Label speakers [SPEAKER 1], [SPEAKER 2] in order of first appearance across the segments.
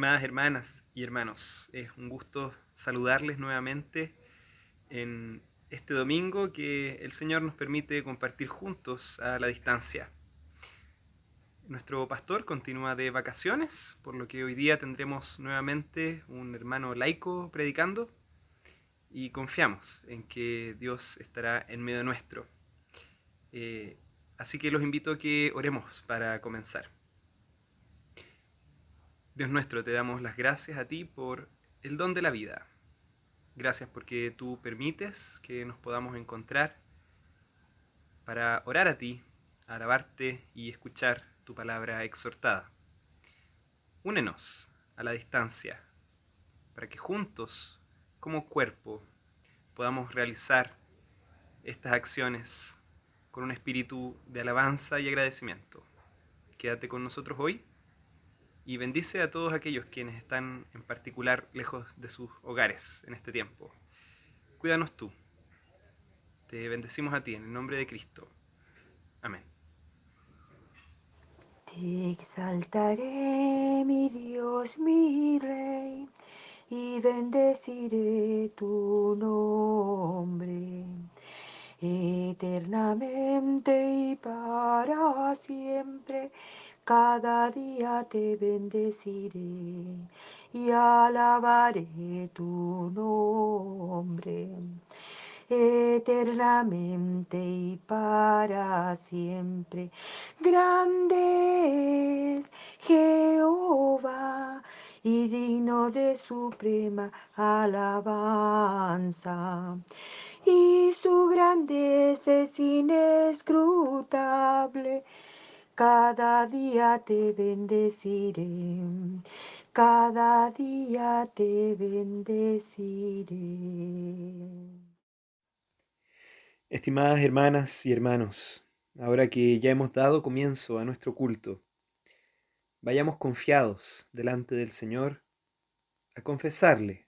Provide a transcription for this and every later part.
[SPEAKER 1] Estimadas hermanas y hermanos, es un gusto saludarles nuevamente en este domingo que el Señor nos permite compartir juntos a la distancia. Nuestro pastor continúa de vacaciones, por lo que hoy día tendremos nuevamente un hermano laico predicando y confiamos en que Dios estará en medio nuestro. Así que los invito a que oremos para comenzar. Dios nuestro, te damos las gracias a ti por el don de la vida. Gracias porque tú permites que nos podamos encontrar para orar a ti, alabarte y escuchar tu palabra exhortada. Únenos a la distancia para que juntos, como cuerpo, podamos realizar estas acciones con un espíritu de alabanza y agradecimiento. Quédate con nosotros hoy y bendice a todos aquellos quienes están en particular lejos de sus hogares en este tiempo. Cuídanos tú. Te bendecimos a ti en el nombre de Cristo. Amén.
[SPEAKER 2] Te exaltaré, mi Dios, mi Rey, y bendeciré tu nombre eternamente y para siempre. Cada día te bendeciré y alabaré tu nombre eternamente y para siempre. Grande es Jehová y digno de suprema alabanza. Y su grandeza es inescrutable. Cada día te bendeciré, cada día te bendeciré.
[SPEAKER 1] Estimadas hermanas y hermanos, ahora que ya hemos dado comienzo a nuestro culto, vayamos confiados delante del Señor a confesarle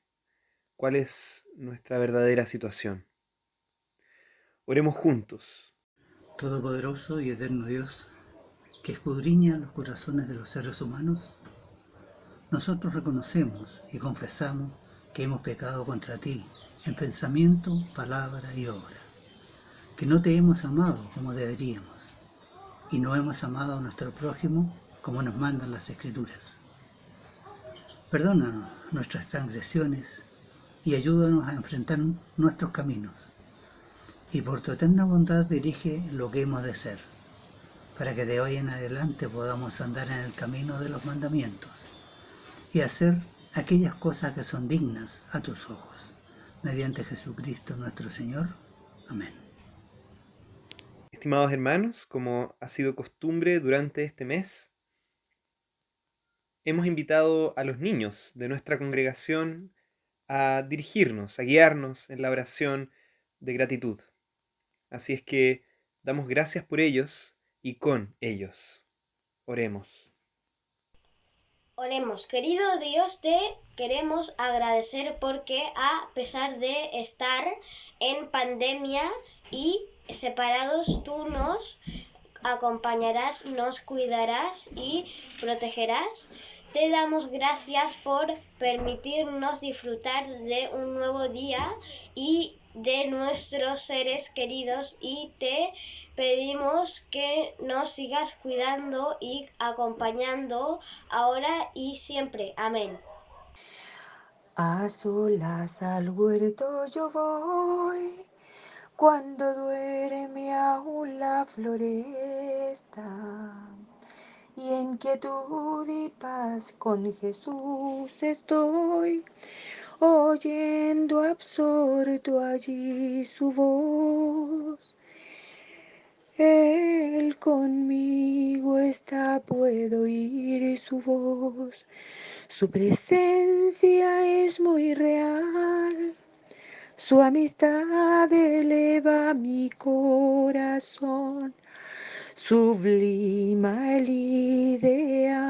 [SPEAKER 1] cuál es nuestra verdadera situación. Oremos juntos.
[SPEAKER 3] Todopoderoso y eterno Dios, que escudriña los corazones de los seres humanos, nosotros reconocemos y confesamos que hemos pecado contra ti en pensamiento, palabra y obra, que no te hemos amado como deberíamos y no hemos amado a nuestro prójimo como nos mandan las Escrituras. Perdona nuestras transgresiones y ayúdanos a enfrentar nuestros caminos, y por tu eterna bondad dirige lo que hemos de ser, para que de hoy en adelante podamos andar en el camino de los mandamientos y hacer aquellas cosas que son dignas a tus ojos. Mediante Jesucristo nuestro Señor. Amén.
[SPEAKER 1] Estimados hermanos, como ha sido costumbre durante este mes, hemos invitado a los niños de nuestra congregación a dirigirnos, a guiarnos en la oración de gratitud. Así es que damos gracias por ellos y con ellos. Oremos.
[SPEAKER 4] Oremos, querido Dios, te queremos agradecer porque a pesar de estar en pandemia y separados, tú nos acompañarás, nos cuidarás y protegerás. Te damos gracias por permitirnos disfrutar de un nuevo día y de nuestros seres queridos, y te pedimos que nos sigas cuidando y acompañando ahora y siempre. Amén.
[SPEAKER 2] A solas al huerto yo voy, cuando duerme aún la floresta. Y en quietud y paz con Jesús estoy, oyendo absorto allí su voz. Él conmigo está, puedo oír su voz. Su presencia es muy real. Su amistad eleva mi corazón, sublima el ideal.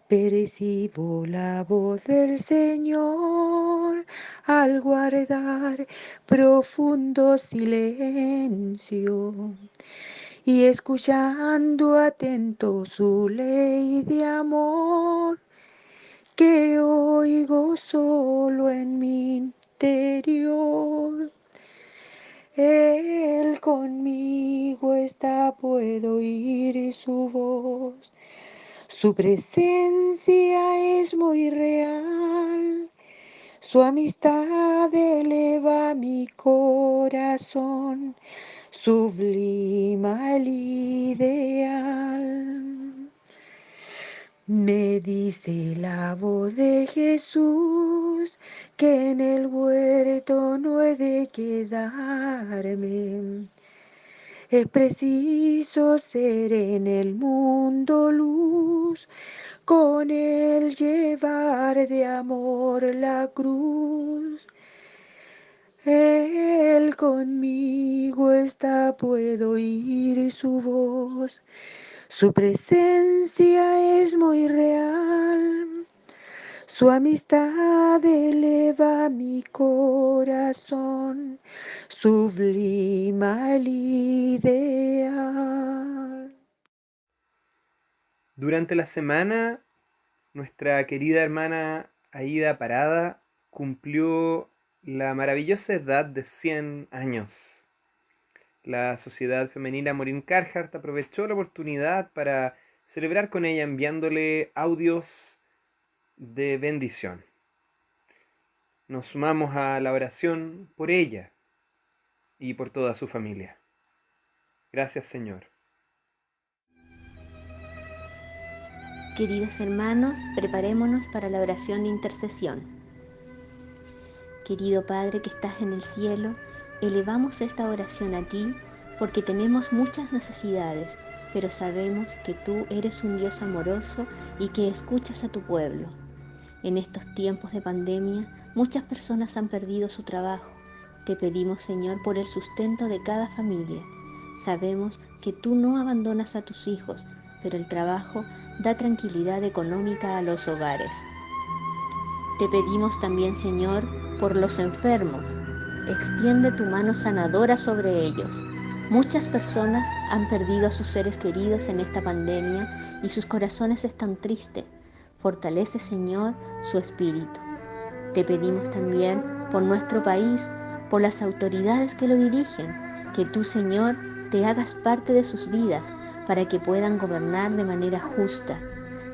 [SPEAKER 2] Percibo la voz del Señor al guardar profundo silencio y escuchando atento su ley de amor. que oigo solo en mi interior. Él conmigo está, puedo oír su voz. Su presencia es muy real. Su amistad eleva mi corazón, sublima el ideal. Me dice la voz de Jesús que en el huerto no he de quedarme. Es preciso ser en el mundo luz, con él llevar de amor la cruz. Él conmigo está, puedo oír su voz. Su presencia es muy real. Su amistad eleva mi corazón, sublima el ideal.
[SPEAKER 1] Durante la semana, nuestra querida hermana Aida Parada cumplió la maravillosa edad de 100 años. La Sociedad Femenina Maureen Carhart aprovechó la oportunidad para celebrar con ella enviándole audios de bendición. Nos sumamos a la oración por ella y por toda su familia. Gracias, Señor.
[SPEAKER 5] Queridos hermanos, preparémonos para la oración de intercesión. Querido Padre que estás en el cielo, elevamos esta oración a ti porque tenemos muchas necesidades, pero sabemos que tú eres un Dios amoroso y que escuchas a tu pueblo. En estos tiempos de pandemia, muchas personas han perdido su trabajo. Te pedimos, Señor, por el sustento de cada familia. Sabemos que tú no abandonas a tus hijos, pero el trabajo da tranquilidad económica a los hogares. Te pedimos también, Señor, por los enfermos. Extiende tu mano sanadora sobre ellos. Muchas personas han perdido a sus seres queridos en esta pandemia y sus corazones están tristes. Fortalece, Señor, su espíritu. Te pedimos también por nuestro país, por las autoridades que lo dirigen, que tú, Señor, te hagas parte de sus vidas para que puedan gobernar de manera justa.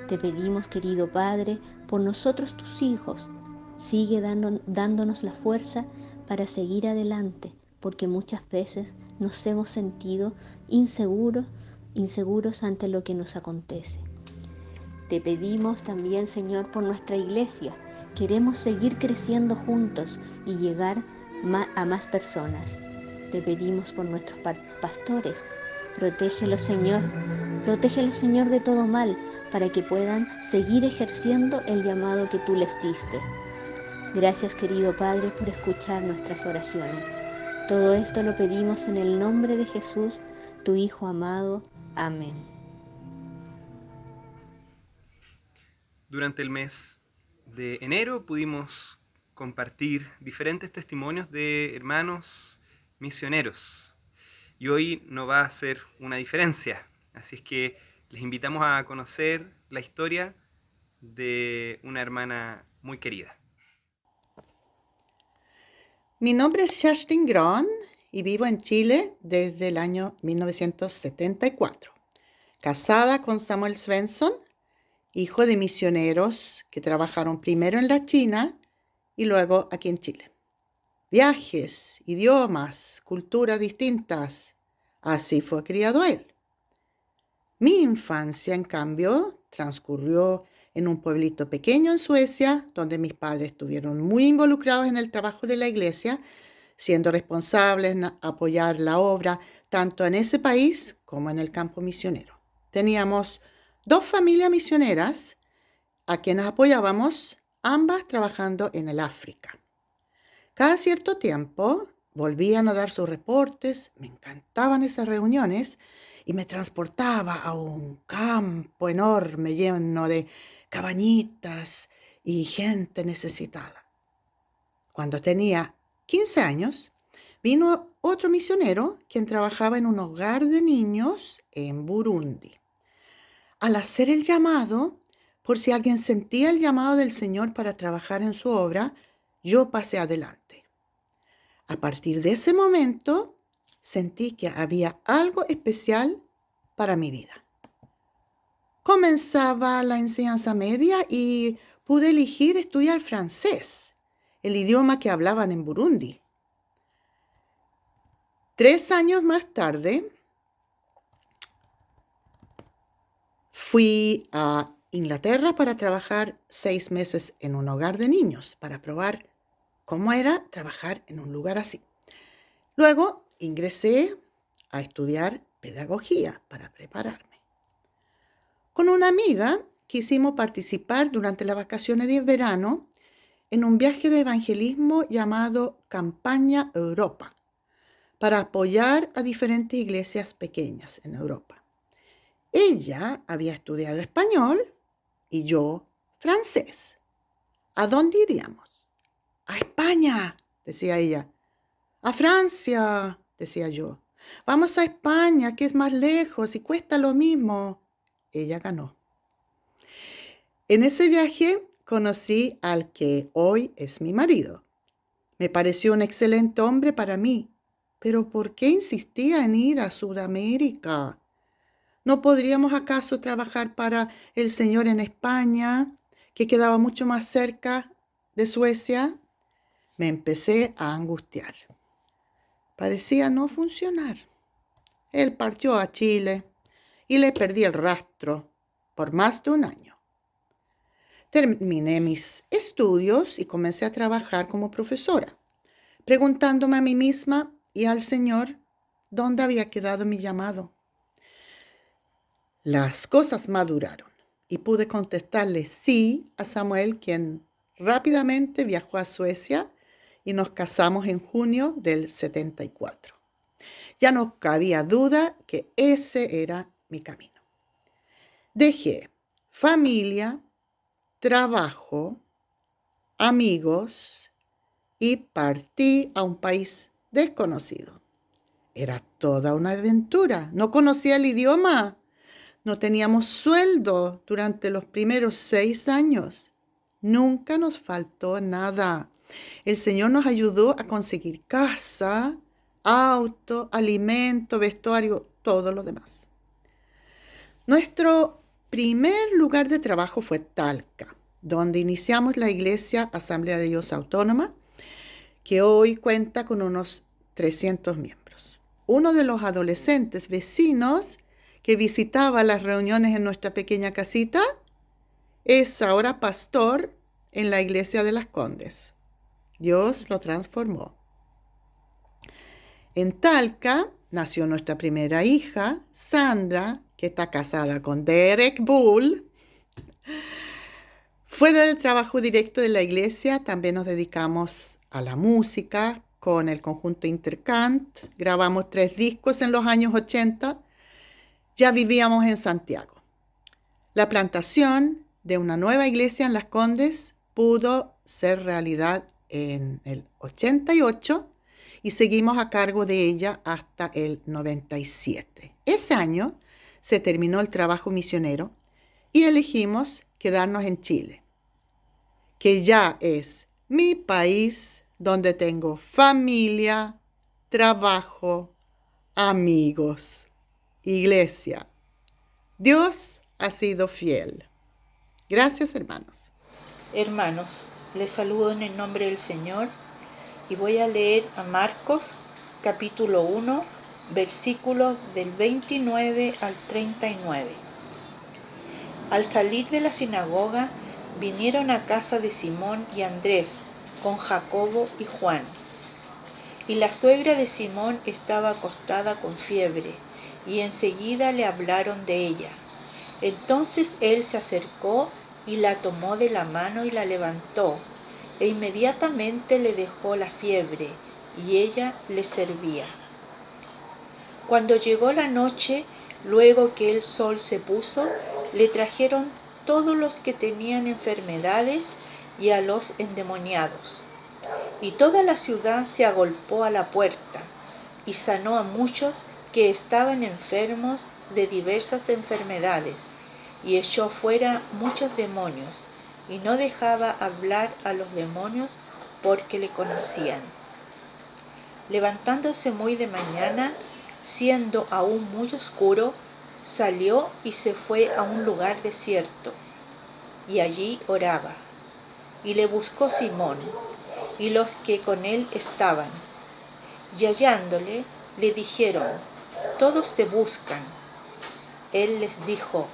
[SPEAKER 5] Te pedimos, querido Padre, por nosotros tus hijos. Sigue dándonos la fuerza para seguir adelante, porque muchas veces nos hemos sentido inseguros ante lo que nos acontece. Te pedimos también, Señor, por nuestra iglesia. Queremos seguir creciendo juntos y llegar a más personas. Te pedimos por nuestros pastores. Protégelos, Señor. Protégelos, Señor, de todo mal, para que puedan seguir ejerciendo el llamado que tú les diste. Gracias, querido Padre, por escuchar nuestras oraciones. Todo esto lo pedimos en el nombre de Jesús, tu Hijo amado. Amén.
[SPEAKER 1] Durante el mes de enero pudimos compartir diferentes testimonios de hermanos misioneros. Y hoy no va a ser una diferencia. Así es que les invitamos a conocer la historia de una hermana muy querida.
[SPEAKER 6] Mi nombre es Kerstin Gran y vivo en Chile desde el año 1974. Casada con Samuel Svensson, hijo de misioneros que trabajaron primero en la China y luego aquí en Chile. Viajes, idiomas, culturas distintas. Así fue criado él. Mi infancia, en cambio, transcurrió en un pueblito pequeño en Suecia, donde mis padres estuvieron muy involucrados en el trabajo de la iglesia, siendo responsables en apoyar la obra tanto en ese país como en el campo misionero. Teníamos 2 familias misioneras a quienes apoyábamos, ambas trabajando en el África. Cada cierto tiempo volvían a dar sus reportes, me encantaban esas reuniones y me transportaba a un campo enorme lleno de cabañitas y gente necesitada. Cuando tenía 15 años, vino otro misionero quien trabajaba en un hogar de niños en Burundi. Al hacer el llamado, por si alguien sentía el llamado del Señor para trabajar en su obra, yo pasé adelante. A partir de ese momento, sentí que había algo especial para mi vida. Comenzaba la enseñanza media y pude elegir estudiar francés, el idioma que hablaban en Burundi. 3 años más tarde, fui a Inglaterra para trabajar 6 meses en un hogar de niños, para probar cómo era trabajar en un lugar así. Luego ingresé a estudiar pedagogía para prepararme. Con una amiga quisimos participar durante las vacaciones de verano en un viaje de evangelismo llamado Campaña Europa, para apoyar a diferentes iglesias pequeñas en Europa. Ella había estudiado español y yo francés. ¿A dónde iríamos? A España, decía ella. A Francia, decía yo. Vamos a España, que es más lejos y cuesta lo mismo. Ella ganó. En ese viaje conocí al que hoy es mi marido. Me pareció un excelente hombre para mí, pero ¿por qué insistía en ir a Sudamérica? ¿No podríamos acaso trabajar para el Señor en España, que quedaba mucho más cerca de Suecia? Me empecé a angustiar. Parecía no funcionar. Él partió a Chile y le perdí el rastro por más de un año. Terminé mis estudios y comencé a trabajar como profesora, preguntándome a mí misma y al Señor dónde había quedado mi llamado. Las cosas maduraron y pude contestarle sí a Samuel, quien rápidamente viajó a Suecia y nos casamos en junio del 74. Ya no cabía duda que ese era mi camino. Dejé familia, trabajo, amigos y partí a un país desconocido. Era toda una aventura. No conocía el idioma. No teníamos sueldo durante los primeros 6 años. Nunca nos faltó nada. El Señor nos ayudó a conseguir casa, auto, alimento, vestuario, todo lo demás. Nuestro primer lugar de trabajo fue Talca, donde iniciamos la Iglesia Asamblea de Dios Autónoma, que hoy cuenta con unos 300 miembros. Uno de los adolescentes vecinos que visitaba las reuniones en nuestra pequeña casita es ahora pastor en la Iglesia de las Condes. Dios lo transformó. En Talca nació nuestra primera hija, Sandra, que está casada con Derek Bull. Fuera del trabajo directo de la iglesia, también nos dedicamos a la música con el conjunto Intercant. Grabamos 3 discos en los años 80. Ya vivíamos en Santiago. La plantación de una nueva iglesia en Las Condes pudo ser realidad en el 88 y seguimos a cargo de ella hasta el 97. Ese año se terminó el trabajo misionero y elegimos quedarnos en Chile, que ya es mi país donde tengo familia, trabajo, amigos, iglesia. Dios ha sido fiel. Gracias, hermanos.
[SPEAKER 7] Hermanos, les saludo en el nombre del Señor y voy a leer a Marcos capítulo 1, versículos del 29 al 39. Al salir de la sinagoga, vinieron a casa de Simón y Andrés, con Jacobo y Juan. Y la suegra de Simón estaba acostada con fiebre, y enseguida le hablaron de ella. Entonces él se acercó y la tomó de la mano y la levantó, e inmediatamente le dejó la fiebre, y ella le servía. Cuando llegó la noche, luego que el sol se puso, le trajeron todos los que tenían enfermedades y a los endemoniados. Y toda la ciudad se agolpó a la puerta, y sanó a muchos que estaban enfermos de diversas enfermedades, y echó fuera muchos demonios, y no dejaba hablar a los demonios porque le conocían. Levantándose muy de mañana, siendo aún muy oscuro, salió y se fue a un lugar desierto, y allí oraba. Y le buscó Simón, y los que con él estaban, y hallándole, le dijeron: todos te buscan. Él les dijo: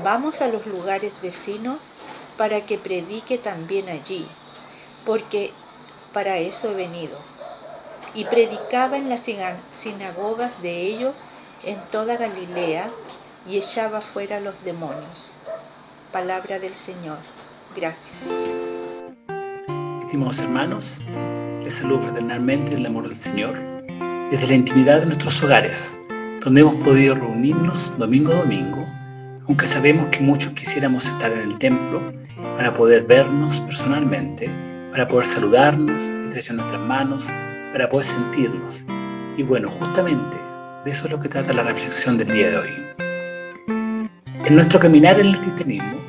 [SPEAKER 7] vamos a los lugares vecinos para que predique también allí, porque para eso he venido. Y predicaba en las sinagogas de ellos en toda Galilea, y echaba fuera los demonios. Palabra del Señor. Gracias.
[SPEAKER 8] Estimados hermanos, les saludo fraternalmente en el amor del Señor, desde la intimidad de nuestros hogares, donde hemos podido reunirnos domingo a domingo, aunque sabemos que muchos quisiéramos estar en el templo para poder vernos personalmente, para poder saludarnos, estrechar nuestras manos, para poder sentirnos. Y bueno, justamente de eso es lo que trata la reflexión del día de hoy. En nuestro caminar en el cristianismo,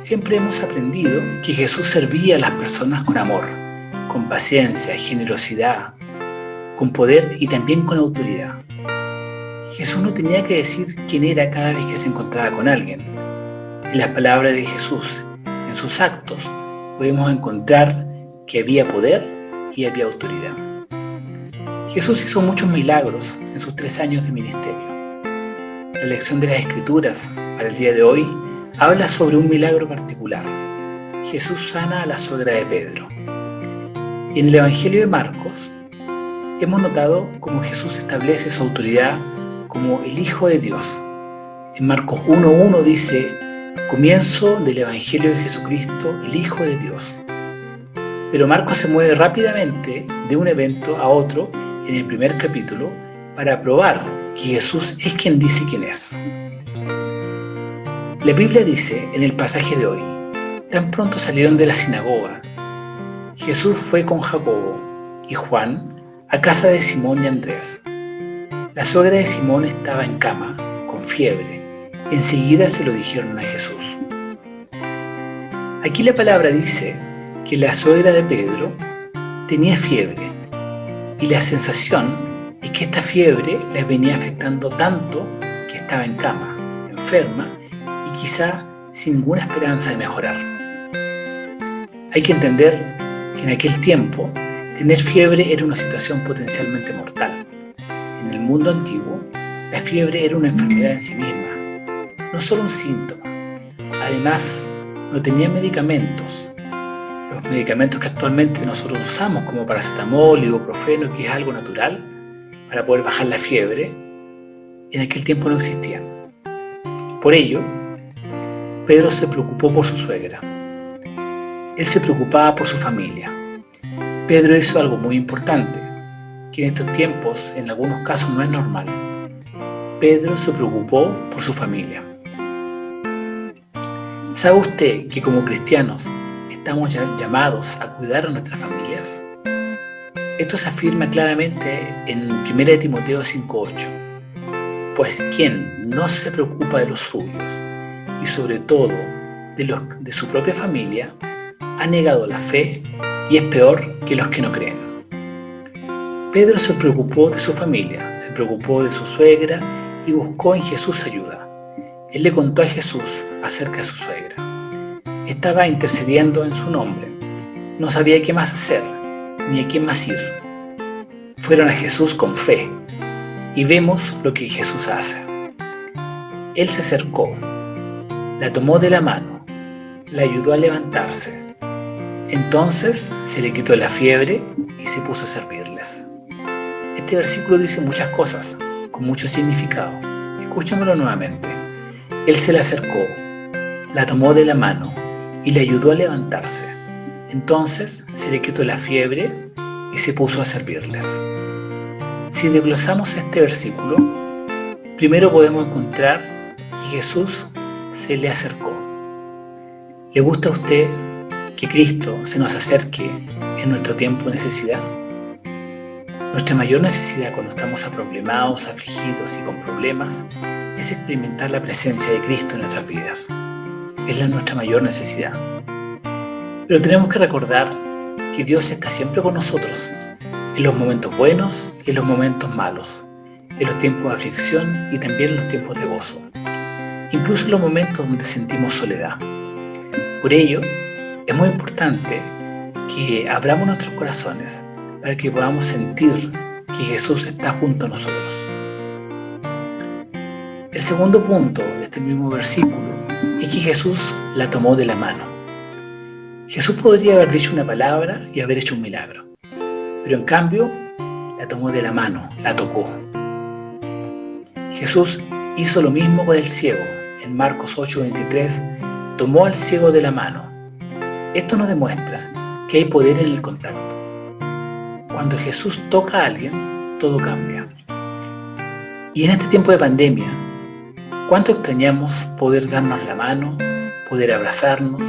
[SPEAKER 8] siempre hemos aprendido que Jesús servía a las personas con amor, con paciencia, generosidad, con poder y también con autoridad. Jesús no tenía que decir quién era cada vez que se encontraba con alguien. En las palabras de Jesús, en sus actos, podemos encontrar que había poder y había autoridad. Jesús hizo muchos milagros en sus 3 años de ministerio. La lección de las Escrituras para el día de hoy habla sobre un milagro particular. Jesús sana a la suegra de Pedro. Y en el Evangelio de Marcos hemos notado cómo Jesús establece su autoridad como el Hijo de Dios. En Marcos 1:1 dice: comienzo del Evangelio de Jesucristo, el Hijo de Dios. Pero Marcos se mueve rápidamente de un evento a otro en el primer capítulo para probar que Jesús es quien dice quién es. La Biblia dice en el pasaje de hoy: tan pronto salieron de la sinagoga, Jesús fue con Jacobo y Juan a casa de Simón y Andrés. La suegra de Simón estaba en cama, con fiebre. Enseguida se lo dijeron a Jesús. Aquí la palabra dice que la suegra de Pedro tenía fiebre, y la sensación es que esta fiebre les venía afectando tanto que estaba en cama, enferma, y quizá sin ninguna esperanza de mejorar. Hay que entender que en aquel tiempo tener fiebre era una situación potencialmente mortal. En el mundo antiguo, la fiebre era una enfermedad en sí misma, no solo un síntoma. Además, no tenía medicamentos. Los medicamentos que actualmente nosotros usamos, como paracetamol, ibuprofeno, que es algo natural para poder bajar la fiebre, en aquel tiempo no existían. Por ello, Pedro se preocupó por su suegra. Él se preocupaba por su familia. Pedro hizo algo muy importante, que en estos tiempos, en algunos casos, no es normal. Pedro se preocupó por su familia. ¿Sabe usted que como cristianos estamos llamados a cuidar a nuestras familias? Esto se afirma claramente en 1 Timoteo 5:8. Pues quien no se preocupa de los suyos, y sobre todo de su propia familia, ha negado la fe y es peor que los que no creen. Pedro se preocupó de su familia, se preocupó de su suegra y buscó en Jesús ayuda. Él le contó a Jesús acerca de su suegra. Estaba intercediendo en su nombre. No sabía qué más hacer, ni a quién más ir. Fueron a Jesús con fe, y vemos lo que Jesús hace. Él se acercó, la tomó de la mano, la ayudó a levantarse. Entonces se le quitó la fiebre y se puso a servirles. Este versículo dice muchas cosas, con mucho significado. Escúchamelo nuevamente. Él se le acercó, la tomó de la mano y le ayudó a levantarse. Entonces se le quitó la fiebre y se puso a servirles. Si desglosamos este versículo, primero podemos encontrar que Jesús se le acercó. ¿Le gusta a usted que Cristo se nos acerque en nuestro tiempo de necesidad? Nuestra mayor necesidad cuando estamos aproblemados, afligidos y con problemas es experimentar la presencia de Cristo en nuestras vidas. Es nuestra mayor necesidad. Pero tenemos que recordar que Dios está siempre con nosotros, en los momentos buenos y en los momentos malos, en los tiempos de aflicción y también en los tiempos de gozo, incluso en los momentos donde sentimos soledad. Por ello, es muy importante que abramos nuestros corazones para que podamos sentir que Jesús está junto a nosotros. El segundo punto de este mismo versículo es que Jesús la tomó de la mano. Jesús podría haber dicho una palabra y haber hecho un milagro, pero en cambio la tomó de la mano, la tocó. Jesús hizo lo mismo con el ciego. En Marcos 8:23, tomó al ciego de la mano. Esto nos demuestra que hay poder en el contacto. Cuando Jesús toca a alguien, todo cambia. Y en este tiempo de pandemia, ¿cuánto extrañamos poder darnos la mano, poder abrazarnos,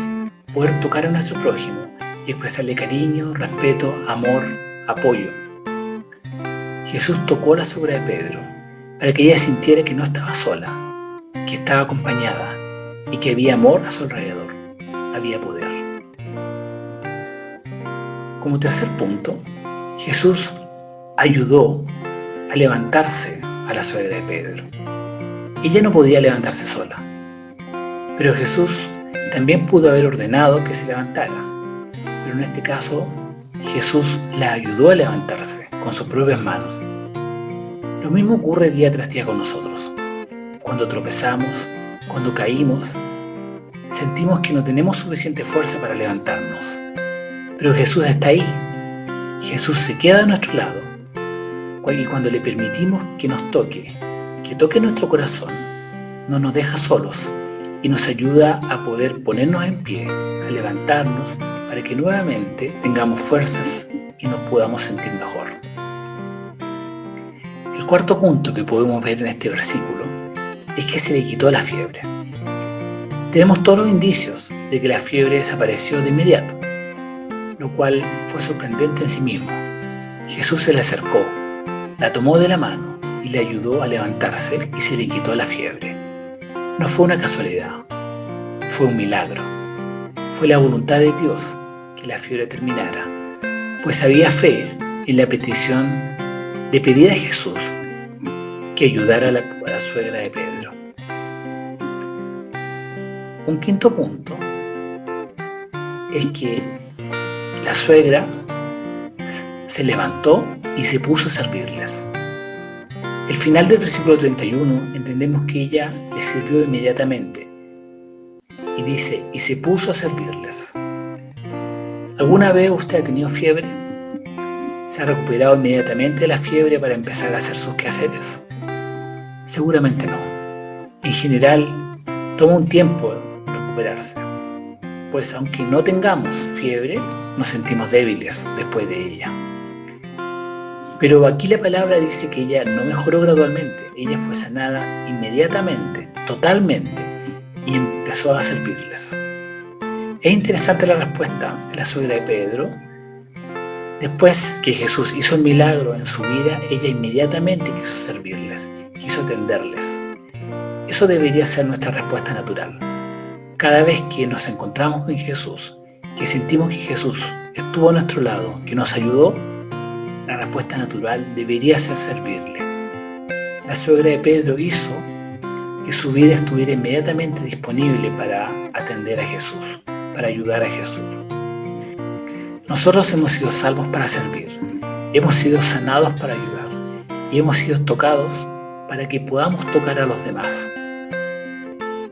[SPEAKER 8] poder tocar a nuestro prójimo y expresarle cariño, respeto, amor, apoyo? Jesús tocó la suegra de Pedro para que ella sintiera que no estaba sola, que estaba acompañada y que había amor a su alrededor, había poder. Como tercer punto, Jesús ayudó a levantarse a la suegra de Pedro. Ella no podía levantarse sola, pero Jesús también pudo haber ordenado que se levantara, pero en este caso Jesús la ayudó a levantarse con sus propias manos. Lo mismo ocurre día tras día con nosotros. Cuando tropezamos, cuando caímos, sentimos que no tenemos suficiente fuerza para levantarnos, pero Jesús está ahí. Jesús se queda a nuestro lado y cuando le permitimos que nos toque, que toque nuestro corazón, no nos deja solos y nos ayuda a poder ponernos en pie, a levantarnos para que nuevamente tengamos fuerzas y nos podamos sentir mejor. El cuarto punto que podemos ver en este versículo es que se le quitó la fiebre. Tenemos todos los indicios de que la fiebre desapareció de inmediato, lo cual fue sorprendente en sí mismo. Jesús se le acercó, la tomó de la mano y le ayudó a levantarse y se le quitó la fiebre. No fue una casualidad, fue un milagro. Fue la voluntad de Dios que la fiebre terminara, pues había fe en la petición de pedir a Jesús que ayudara a la suegra de Pedro. Un quinto punto es que la suegra se levantó y se puso a servirles. El final del versículo 31 entendemos que ella le sirvió inmediatamente y dice, y se puso a servirles. ¿Alguna vez usted ha tenido fiebre? ¿Se ha recuperado inmediatamente de la fiebre para empezar a hacer sus quehaceres? Seguramente no. En general, toma un tiempo recuperarse, pues aunque no tengamos fiebre, nos sentimos débiles después de ella. Pero aquí la palabra dice que ella no mejoró gradualmente, ella fue sanada inmediatamente, totalmente, y empezó a servirles. Es interesante la respuesta de la suegra de Pedro. Después que Jesús hizo el milagro en su vida, ella inmediatamente quiso servirles, quiso atenderles. Eso debería ser nuestra respuesta natural. Cada vez que nos encontramos con Jesús, que sentimos que Jesús estuvo a nuestro lado, que nos ayudó, la respuesta natural debería ser servirle. La suegra de Pedro hizo que su vida estuviera inmediatamente disponible para atender a Jesús, para ayudar a Jesús. Nosotros hemos sido salvos para servir, hemos sido sanados para ayudar y hemos sido tocados para que podamos tocar a los demás.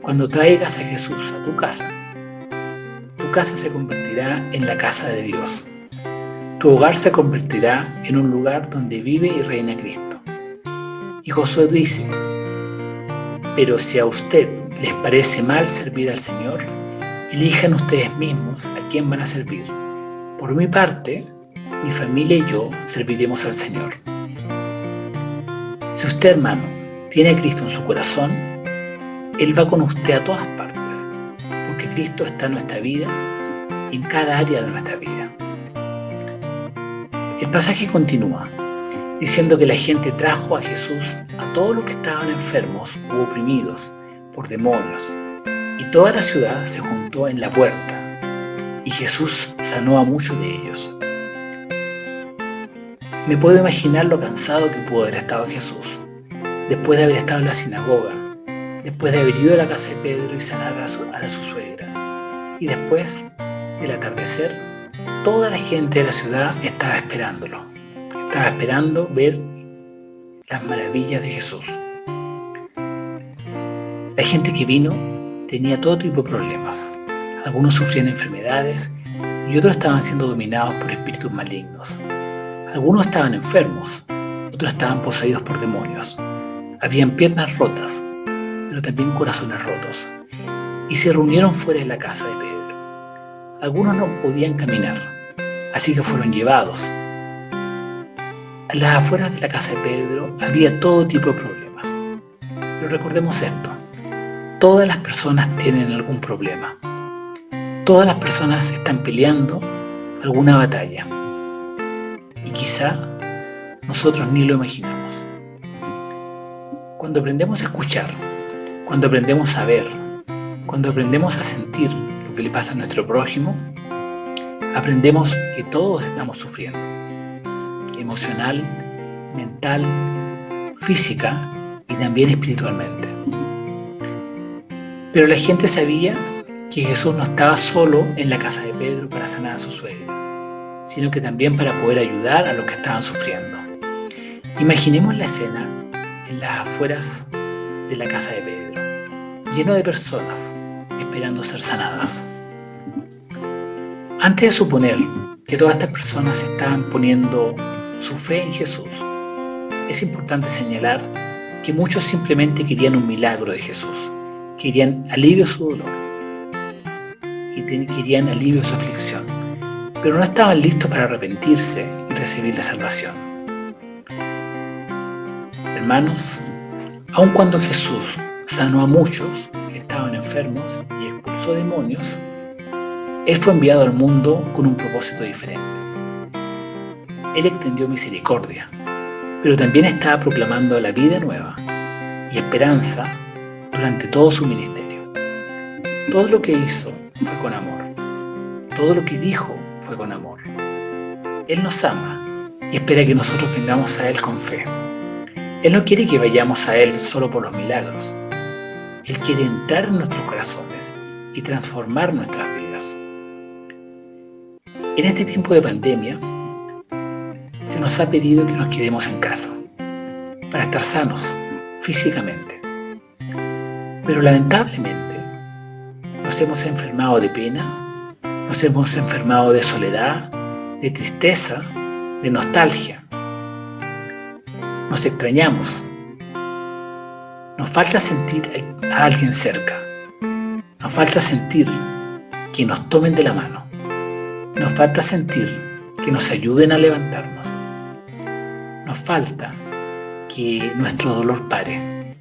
[SPEAKER 8] Cuando traigas a Jesús a tu casa se convertirá en la casa de Dios. Tu hogar se convertirá en un lugar donde vive y reina Cristo. Y Josué dice, pero si a usted les parece mal servir al Señor, elijan ustedes mismos a quién van a servir. Por mi parte, mi familia y yo serviremos al Señor. Si usted, hermano, tiene a Cristo en su corazón, Él va con usted a todas partes, porque Cristo está en nuestra vida y en cada área de nuestra vida. El pasaje continúa. diciendo que la gente trajo a Jesús a todos los que estaban enfermos u oprimidos por demonios, y toda la ciudad se juntó en la puerta, y Jesús sanó a muchos de ellos. Me puedo imaginar lo cansado que pudo haber estado Jesús, después de haber estado en la sinagoga, después de haber ido a la casa de Pedro y sanar a su suegra, y después del atardecer, toda la gente de la ciudad estaba esperándolo. Estaba esperando ver las maravillas de Jesús. La gente que vino tenía todo tipo de problemas. Algunos sufrían enfermedades y otros estaban siendo dominados por espíritus malignos. Algunos estaban enfermos, otros estaban poseídos por demonios. Habían piernas rotas, pero también corazones rotos. Y se reunieron fuera de la casa de Pedro. Algunos no podían caminar, así que fueron llevados. A las afueras de la casa de Pedro había todo tipo de problemas. Pero recordemos esto: todas las personas tienen algún problema. Todas las personas están peleando alguna batalla. Y quizá nosotros ni lo imaginamos. Cuando aprendemos a escuchar, cuando aprendemos a ver, cuando aprendemos a sentir lo que le pasa a nuestro prójimo, aprendemos que todos estamos sufriendo. Emocional, mental, física y también espiritualmente. Pero la gente sabía que Jesús no estaba solo en la casa de Pedro para sanar a su suegra, sino que también para poder ayudar a los que estaban sufriendo. Imaginemos la escena en las afueras de la casa de Pedro, lleno de personas esperando ser sanadas. Antes de suponer que todas estas personas estaban poniendo su fe en Jesús, es importante señalar que muchos simplemente querían un milagro de Jesús, querían alivio a su dolor y querían alivio a su aflicción, pero no estaban listos para arrepentirse y recibir la salvación. Hermanos, aun cuando Jesús sanó a muchos que estaban enfermos y expulsó demonios, Él fue enviado al mundo con un propósito diferente. Él extendió misericordia, pero también estaba proclamando la vida nueva y esperanza durante todo su ministerio. Todo lo que hizo fue con amor. Todo lo que dijo fue con amor. Él nos ama y espera que nosotros vengamos a Él con fe. Él no quiere que vayamos a Él solo por los milagros. Él quiere entrar en nuestros corazones y transformar nuestras vidas. En este tiempo de pandemia, se nos ha pedido que nos quedemos en casa para estar sanos físicamente. Pero lamentablemente nos hemos enfermado de pena, nos hemos enfermado de soledad, de tristeza, de nostalgia. Nos extrañamos. Nos falta sentir a alguien cerca. Nos falta sentir que nos tomen de la mano. Nos falta sentir que nos ayuden a levantarnos. Nos falta que nuestro dolor pare.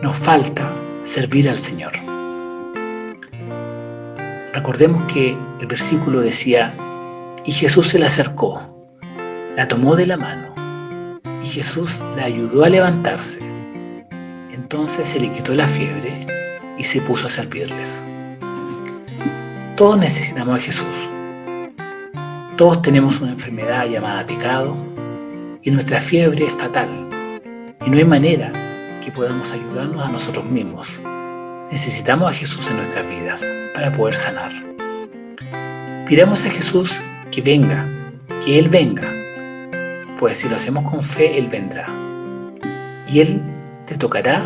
[SPEAKER 8] Nos falta servir al Señor. Recordemos que el versículo decía: y Jesús se le acercó, la tomó de la mano, y Jesús la ayudó a levantarse. Entonces se le quitó la fiebre y se puso a servirles. Todos necesitamos a Jesús. Todos tenemos una enfermedad llamada pecado y nuestra fiebre es fatal y no hay manera que podamos ayudarnos a nosotros mismos. Necesitamos a Jesús en nuestras vidas para poder sanar. Pidamos a Jesús que venga, que Él venga, pues si lo hacemos con fe, Él vendrá. Y Él te tocará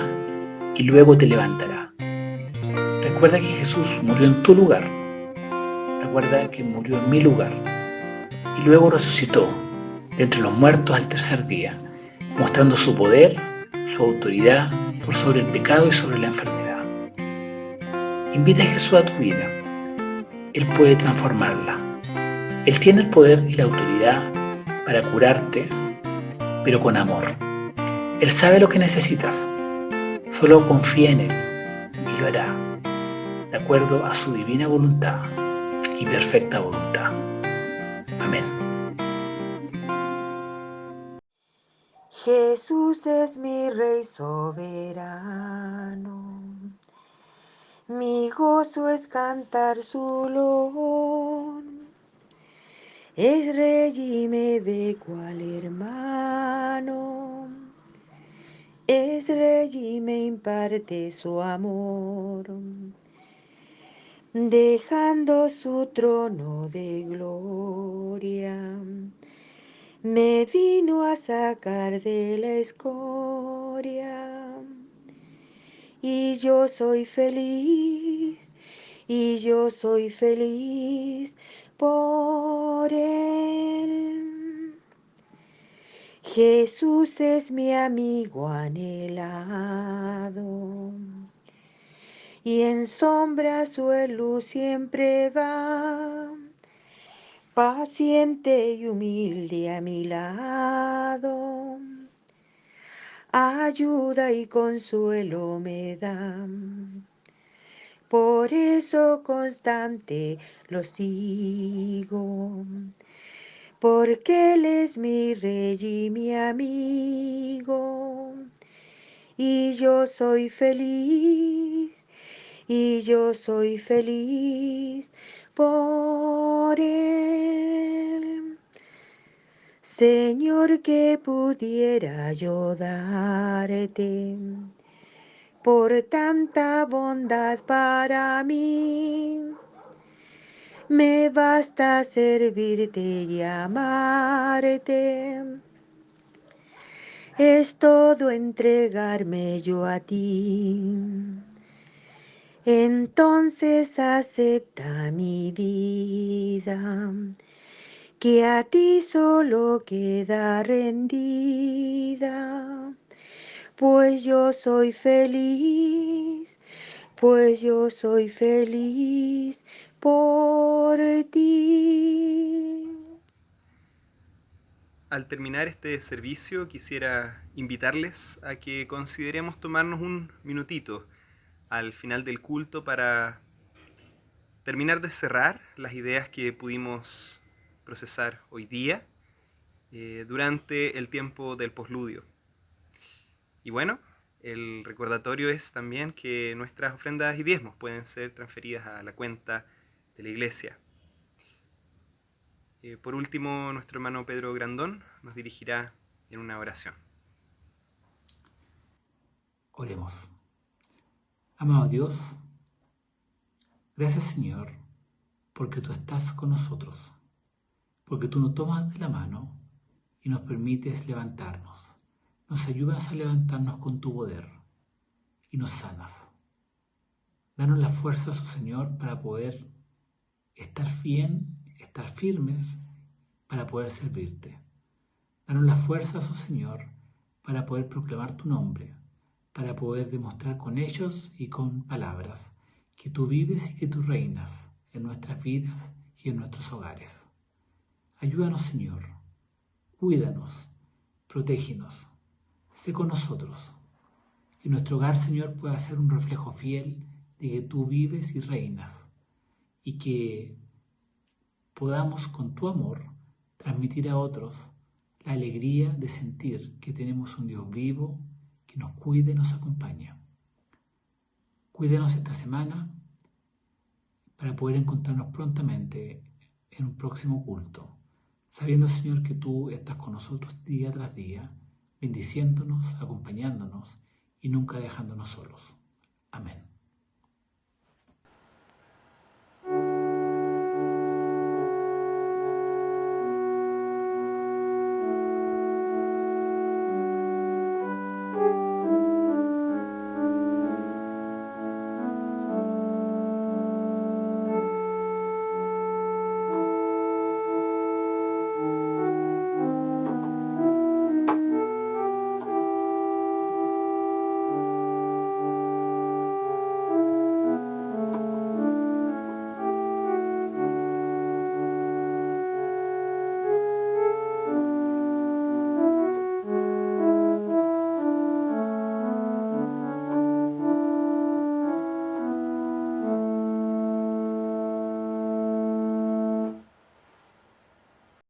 [SPEAKER 8] y luego te levantará. Recuerda que Jesús murió en tu lugar. Recuerda que murió en mi lugar. Y luego resucitó de entre los muertos al tercer día, mostrando su poder, su autoridad por sobre el pecado y sobre la enfermedad. Invita a Jesús a tu vida. Él puede transformarla. Él tiene el poder y la autoridad para curarte, pero con amor. Él sabe lo que necesitas. Solo confía en Él y lo hará, de acuerdo a su divina voluntad y perfecta voluntad. Amén.
[SPEAKER 2] Jesús es mi Rey soberano. Mi gozo es cantar su loor. Es Rey y me ve cual hermano. Es Rey y me imparte su amor. Dejando su trono de gloria, me vino a sacar de la escoria. Y yo soy feliz, y yo soy feliz por él. Jesús es mi amigo anhelado, y en sombra su luz siempre va, paciente y humilde a mi lado, ayuda y consuelo me da. Por eso constante lo sigo, porque Él es mi Rey y mi amigo, y yo soy feliz, y yo soy feliz por Él. Señor, que pudiera yo darte por tanta bondad para mí. Me basta servirte y amarte. Es todo entregarme yo a ti. Entonces acepta mi vida, que a ti solo queda rendida. Pues yo soy feliz, pues yo soy feliz por ti.
[SPEAKER 1] Al terminar este servicio quisiera invitarles a que consideremos tomarnos un minutito al final del culto para terminar de cerrar las ideas que pudimos procesar hoy día durante el tiempo del posludio. Y bueno, el recordatorio es también que nuestras ofrendas y diezmos pueden ser transferidas a la cuenta de la iglesia. Por último, nuestro hermano Pedro Grandón nos dirigirá en una oración.
[SPEAKER 8] Oremos. Amado Dios, gracias Señor, porque tú estás con nosotros, porque tú nos tomas de la mano y nos permites levantarnos. Nos ayudas a levantarnos con tu poder y nos sanas. Danos la fuerza, oh Señor, para poder estar bien, estar firmes, para poder servirte. Danos la fuerza, oh Señor, para poder proclamar tu nombre, para poder demostrar con hechos y con palabras que tú vives y que tú reinas en nuestras vidas y en nuestros hogares. Ayúdanos, Señor. Cuídanos, protégenos. Sé con nosotros, que nuestro hogar, Señor, pueda ser un reflejo fiel de que tú vives y reinas, y que podamos con tu amor transmitir a otros la alegría de sentir que tenemos un Dios vivo que nos cuida y nos acompaña. Cuídenos esta semana para poder encontrarnos prontamente en un próximo culto, sabiendo, Señor, que tú estás con nosotros día tras día, bendiciéndonos, acompañándonos y nunca dejándonos solos. Amén.